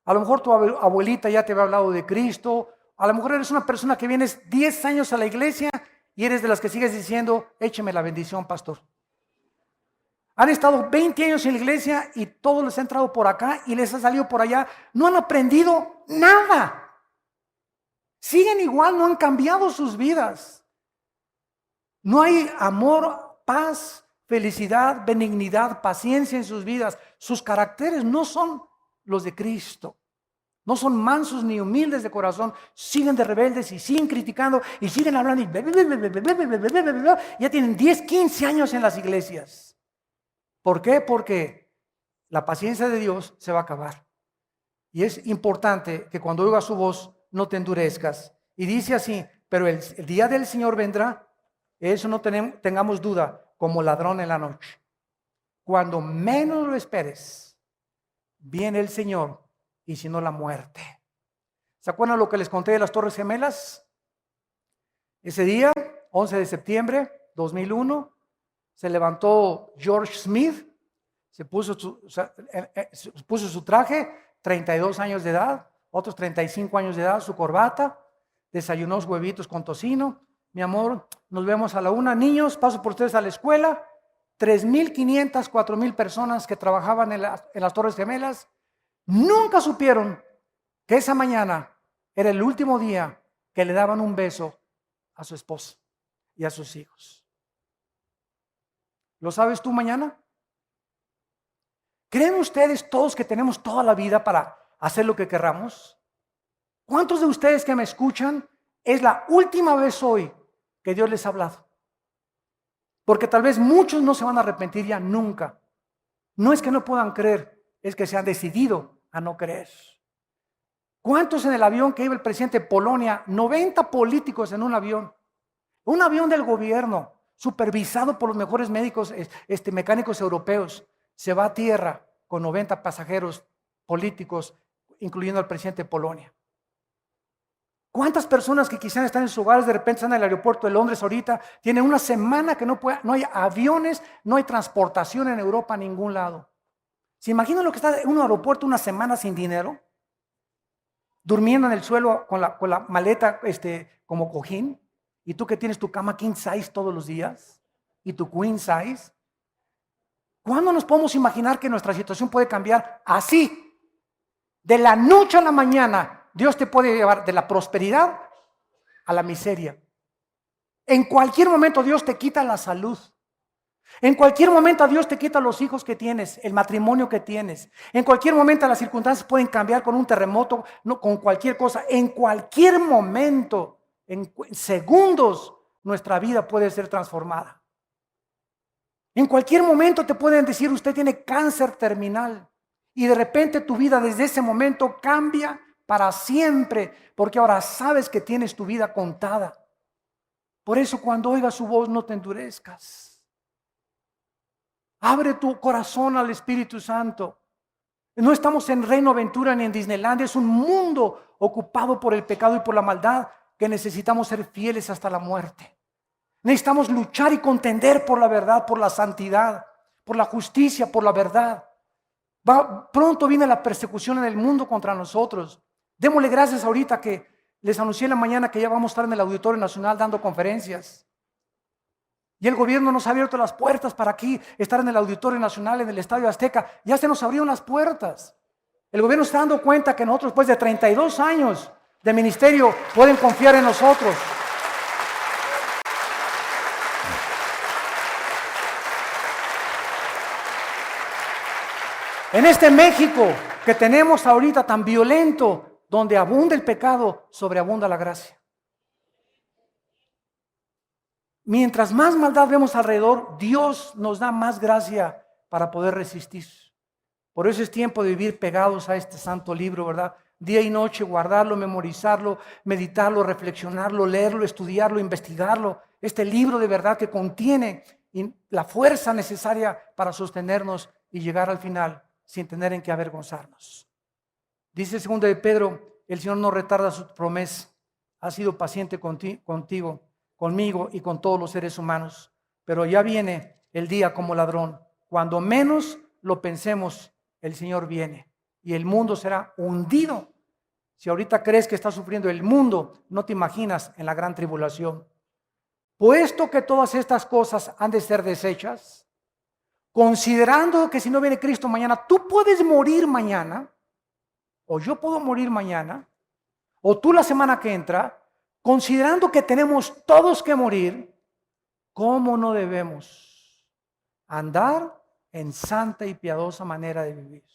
A lo mejor tu abuelita ya te había hablado de Cristo. A lo mejor eres una persona que vienes 10 años a la iglesia y eres de las que sigues diciendo, écheme la bendición, pastor. Han estado 20 años en la iglesia y todos les ha entrado por acá y les ha salido por allá. No han aprendido nada. Siguen igual, no han cambiado sus vidas. No hay amor, paz, felicidad, benignidad, paciencia en sus vidas. Sus caracteres no son los de Cristo. No son mansos ni humildes de corazón. Siguen de rebeldes y siguen criticando y siguen hablando. Ya tienen 10, 15 años en las iglesias. ¿Por qué? Porque la paciencia de Dios se va a acabar. Y es importante que cuando oigas su voz no te endurezcas. Y dice así, pero el día del Señor vendrá, eso no tengamos duda, como ladrón en la noche. Cuando menos lo esperes, viene el Señor y si no la muerte. ¿Se acuerdan lo que les conté de las Torres Gemelas? Ese día, 11 de septiembre 2001, se levantó George Smith, se puso su traje, 32 años de edad, otros 35 años de edad, su corbata, desayunó huevitos con tocino, mi amor, nos vemos a la 1. Niños, paso por ustedes a la escuela. 3,500, 4,000 personas que trabajaban en las Torres Gemelas, nunca supieron que esa mañana era el último día que le daban un beso a su esposa y a sus hijos. ¿Lo sabes tú mañana? ¿Creen ustedes todos que tenemos toda la vida para hacer lo que querramos? ¿Cuántos de ustedes que me escuchan es la última vez hoy que Dios les ha hablado? Porque tal vez muchos no se van a arrepentir ya nunca. No es que no puedan creer, es que se han decidido a no creer. ¿Cuántos en el avión que iba el presidente de Polonia? 90 políticos en un avión del gobierno, supervisado por los mejores médicos, mecánicos europeos. Se va a tierra con 90 pasajeros políticos, incluyendo al presidente de Polonia. ¿Cuántas personas que quisieran estar en sus hogares de repente están en el aeropuerto de Londres ahorita? Tienen una semana que no hay aviones, no hay transportación en Europa a ningún lado. ¿Se imaginan lo que está en un aeropuerto una semana sin dinero? Durmiendo en el suelo con la maleta como cojín. Y tú que tienes tu cama king size todos los días y tu queen size. ¿Cuándo nos podemos imaginar que nuestra situación puede cambiar así? De la noche a la mañana. Dios te puede llevar de la prosperidad a la miseria. En cualquier momento Dios te quita la salud. En cualquier momento Dios te quita los hijos que tienes, el matrimonio que tienes. En cualquier momento las circunstancias pueden cambiar con un terremoto, no, con cualquier cosa. En cualquier momento, en segundos, nuestra vida puede ser transformada. En cualquier momento te pueden decir, usted tiene cáncer terminal. Y de repente tu vida desde ese momento cambia para siempre, porque ahora sabes que tienes tu vida contada. Por eso cuando oigas su voz no te endurezcas. Abre tu corazón al Espíritu Santo. No estamos en Reino Aventura ni en Disneylandia, es un mundo ocupado por el pecado y por la maldad que necesitamos ser fieles hasta la muerte. Necesitamos luchar y contender por la verdad, por la santidad, por la justicia, por la verdad. Pronto viene la persecución en el mundo contra nosotros. Démosle gracias ahorita que les anuncié en la mañana que ya vamos a estar en el Auditorio Nacional dando conferencias. Y el gobierno nos ha abierto las puertas para aquí, estar en el Auditorio Nacional, en el Estadio Azteca. Ya se nos abrieron las puertas. El gobierno está dando cuenta que nosotros, después de 32 años de ministerio, pueden confiar en nosotros. En este México que tenemos ahorita tan violento, donde abunda el pecado, sobreabunda la gracia. Mientras más maldad vemos alrededor, Dios nos da más gracia para poder resistir. Por eso es tiempo de vivir pegados a este santo libro, ¿verdad? Día y noche, guardarlo, memorizarlo, meditarlo, reflexionarlo, leerlo, estudiarlo, investigarlo. Este libro de verdad que contiene la fuerza necesaria para sostenernos y llegar al final sin tener en qué avergonzarnos. Dice 2 de Pedro, el Señor no retarda su promesa, ha sido paciente contigo, conmigo y con todos los seres humanos, pero ya viene el día como ladrón. Cuando menos lo pensemos, el Señor viene y el mundo será hundido. Si ahorita crees que está sufriendo el mundo, no te imaginas en la gran tribulación. Puesto que todas estas cosas han de ser deshechas, considerando que si no viene Cristo mañana, tú puedes morir mañana, o yo puedo morir mañana, o tú la semana que entra, considerando que tenemos todos que morir, ¿cómo no debemos andar en santa y piadosa manera de vivir?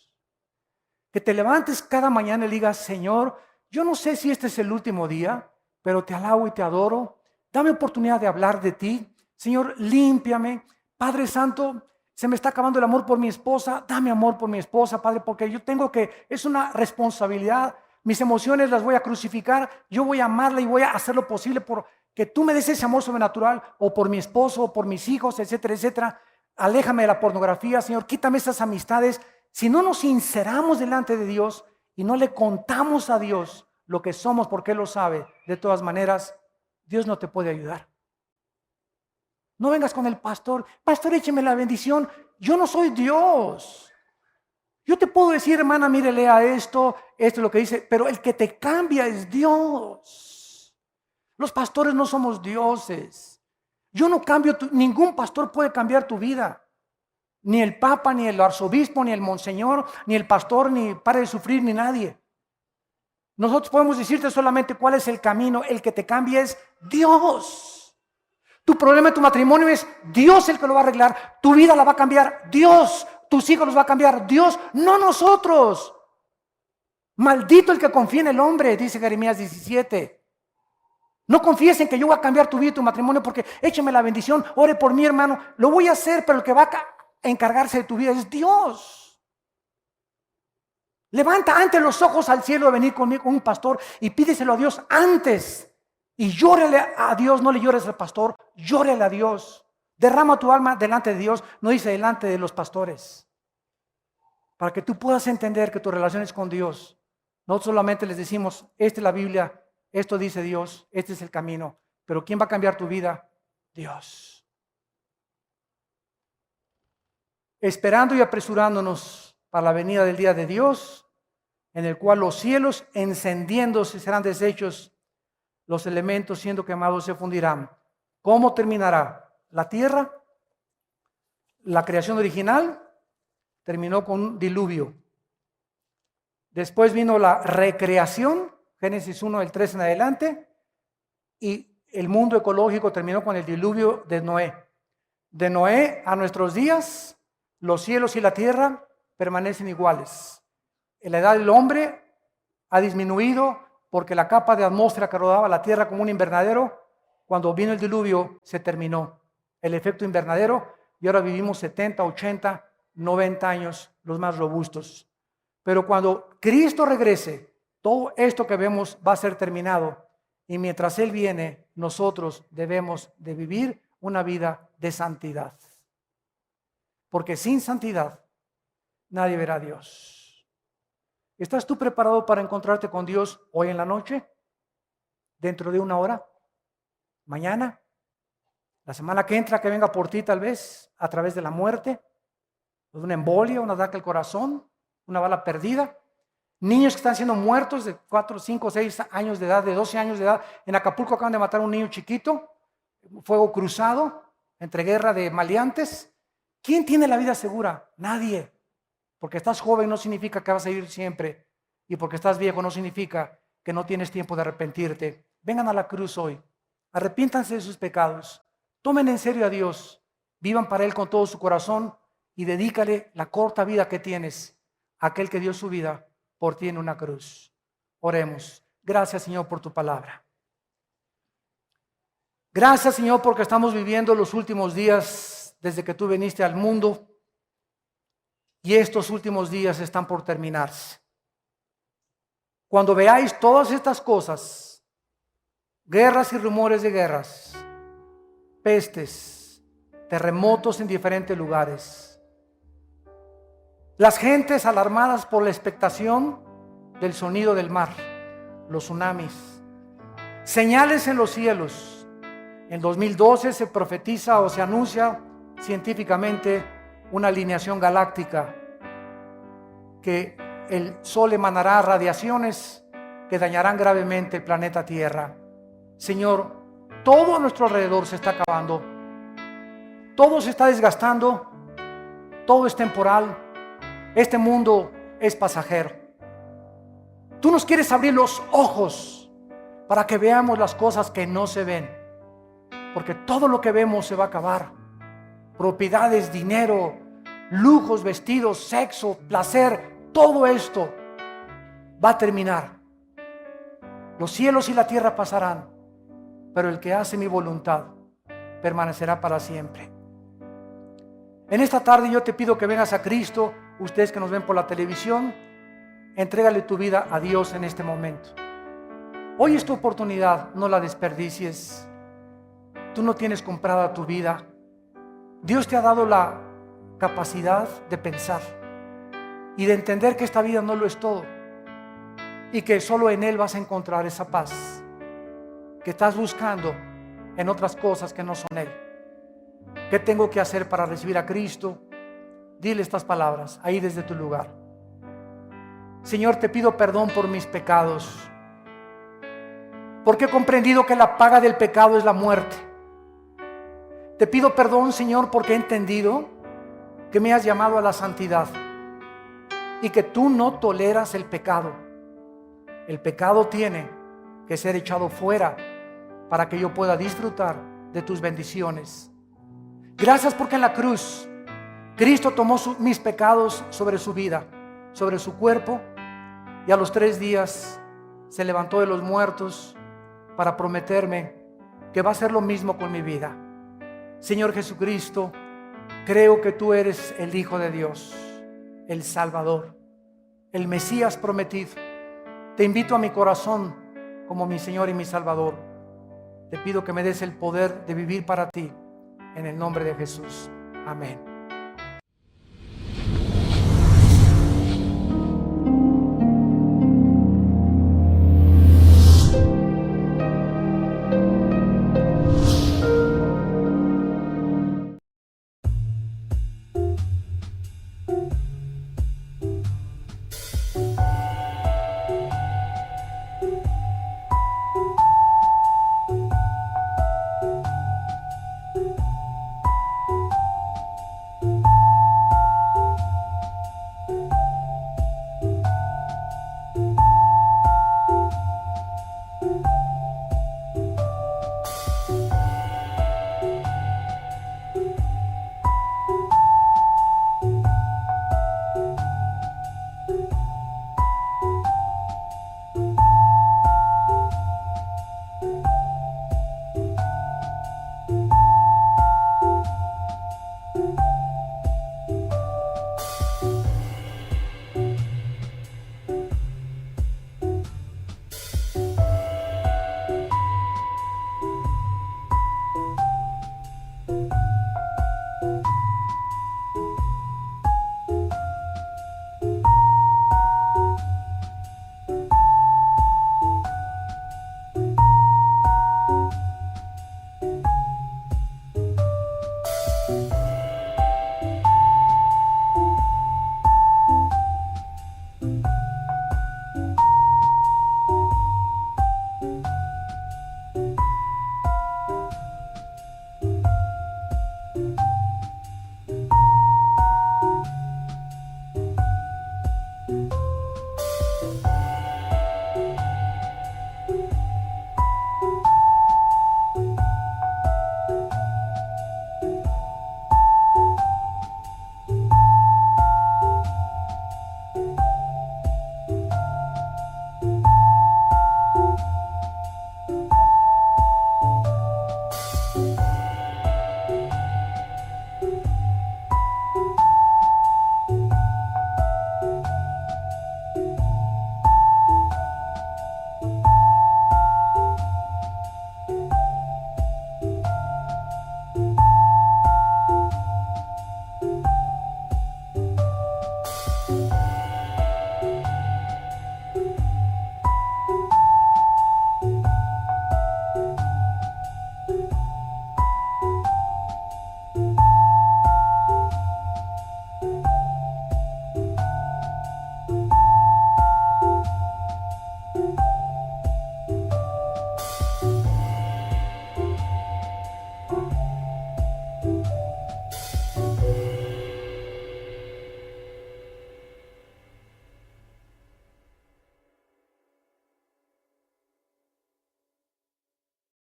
Que te levantes cada mañana y digas, Señor, yo no sé si este es el último día, pero te alabo y te adoro. Dame oportunidad de hablar de ti. Señor, límpiame. Padre Santo, se me está acabando el amor por mi esposa. Dame amor por mi esposa, Padre, porque yo tengo que, es una responsabilidad. Mis emociones las voy a crucificar. Yo voy a amarla y voy a hacer lo posible por que tú me des ese amor sobrenatural, o por mi esposo, o por mis hijos, etcétera, etcétera. Aléjame de la pornografía, Señor. Quítame esas amistades. Si no nos sinceramos delante de Dios y no le contamos a Dios lo que somos porque Él lo sabe, de todas maneras, Dios no te puede ayudar. No vengas con el pastor, écheme la bendición. Yo no soy Dios. Yo te puedo decir, hermana, mire, lea esto es lo que dice, pero el que te cambia es Dios. Los pastores no somos dioses. Yo no cambio, ningún pastor puede cambiar tu vida. Ni el papa, ni el arzobispo, ni el monseñor, ni el pastor, ni pare de sufrir, ni nadie. Nosotros podemos decirte solamente cuál es el camino. El que te cambia es Dios. Tu problema en tu matrimonio es Dios el que lo va a arreglar. Tu vida la va a cambiar Dios. Tus hijos los va a cambiar Dios, no nosotros. Maldito el que confía en el hombre, dice Jeremías 17. No confíes en que yo voy a cambiar tu vida y tu matrimonio porque échame la bendición, ore por mí, hermano. Lo voy a hacer, pero el que va a encargarse de tu vida es Dios. Levanta antes los ojos al cielo de venir conmigo con un pastor y pídeselo a Dios antes. Y llórale a Dios, no le llores al pastor, llórale a Dios. Derrama tu alma delante de Dios, no dice delante de los pastores. Para que tú puedas entender que tu relación es con Dios. No solamente les decimos, esta es la Biblia, esto dice Dios, este es el camino. Pero ¿quién va a cambiar tu vida? Dios. Esperando y apresurándonos para la venida del día de Dios, en el cual los cielos encendiéndose serán deshechos, los elementos siendo quemados se fundirán. ¿Cómo terminará? La tierra, la creación original, terminó con un diluvio. Después vino la recreación, Génesis 1, del 3 en adelante, y el mundo ecológico terminó con el diluvio de Noé. De Noé a nuestros días, los cielos y la tierra permanecen iguales. La edad del hombre ha disminuido porque la capa de atmósfera que rodeaba la tierra como un invernadero, cuando vino el diluvio, se terminó. El efecto invernadero, y ahora vivimos 70, 80, 90 años, los más robustos. Pero cuando Cristo regrese, todo esto que vemos va a ser terminado. Y mientras Él viene, nosotros debemos de vivir una vida de santidad. Porque sin santidad, nadie verá a Dios. ¿Estás tú preparado para encontrarte con Dios hoy en la noche? ¿Dentro de una hora? ¿Mañana? ¿La semana que entra, que venga por ti tal vez, a través de la muerte? ¿De una embolia, un ataque al corazón? ¿Una bala perdida? Niños que están siendo muertos de 4, 5, 6 años de edad, de 12 años de edad. En Acapulco acaban de matar a un niño chiquito. Fuego cruzado, entre guerra de maleantes. ¿Quién tiene la vida segura? Nadie. Porque estás joven no significa que vas a vivir siempre. Y porque estás viejo no significa que no tienes tiempo de arrepentirte. Vengan a la cruz hoy. Arrepiéntanse de sus pecados. Tomen en serio a Dios. Vivan para Él con todo su corazón. Y dedícale la corta vida que tienes a aquel que dio su vida por ti en una cruz. Oremos. Gracias, Señor, por tu palabra. Gracias, Señor, porque estamos viviendo los últimos días desde que tú viniste al mundo. Y estos últimos días están por terminarse. Cuando veáis todas estas cosas, guerras y rumores de guerras, pestes, terremotos en diferentes lugares, las gentes alarmadas por la expectación del sonido del mar, los tsunamis, señales en los cielos. En 2012 se profetiza o se anuncia científicamente una alineación galáctica, que el Sol emanará radiaciones que dañarán gravemente el planeta Tierra. Señor, todo a nuestro alrededor se está acabando, todo se está desgastando, todo es temporal. Este mundo es pasajero. Tú nos quieres abrir los ojos para que veamos las cosas que no se ven, porque todo lo que vemos se va a acabar. Propiedades, dinero, lujos, vestidos, sexo, placer, todo esto va a terminar. Los cielos y la tierra pasarán, pero el que hace mi voluntad permanecerá para siempre. En esta tarde yo te pido que vengas a Cristo. Ustedes que nos ven por la televisión, entrégale tu vida a Dios en este momento. Hoy es tu oportunidad, no la desperdicies. Tú no tienes comprada tu vida. Dios te ha dado la capacidad de pensar y de entender que esta vida no lo es todo y que solo en Él vas a encontrar esa paz que estás buscando en otras cosas que no son Él. ¿Qué tengo que hacer para recibir a Cristo? Dile estas palabras ahí desde tu lugar. Señor, te pido perdón por mis pecados. porque he comprendido que la paga del pecado es la muerte. Te pido perdón, Señor, porque he entendido que me has llamado a la santidad y que tú no toleras el pecado. El pecado tiene que ser echado fuera para que yo pueda disfrutar de tus bendiciones. Gracias porque en la cruz Cristo tomó mis pecados sobre su vida, sobre su cuerpo, y a los 3 días se levantó de los muertos para prometerme que va a hacer lo mismo con mi vida. Señor Jesucristo, creo que tú eres el Hijo de Dios, el Salvador, el Mesías prometido. Te invito a mi corazón como mi Señor y mi Salvador. Te pido que me des el poder de vivir para ti, en el nombre de Jesús. Amén.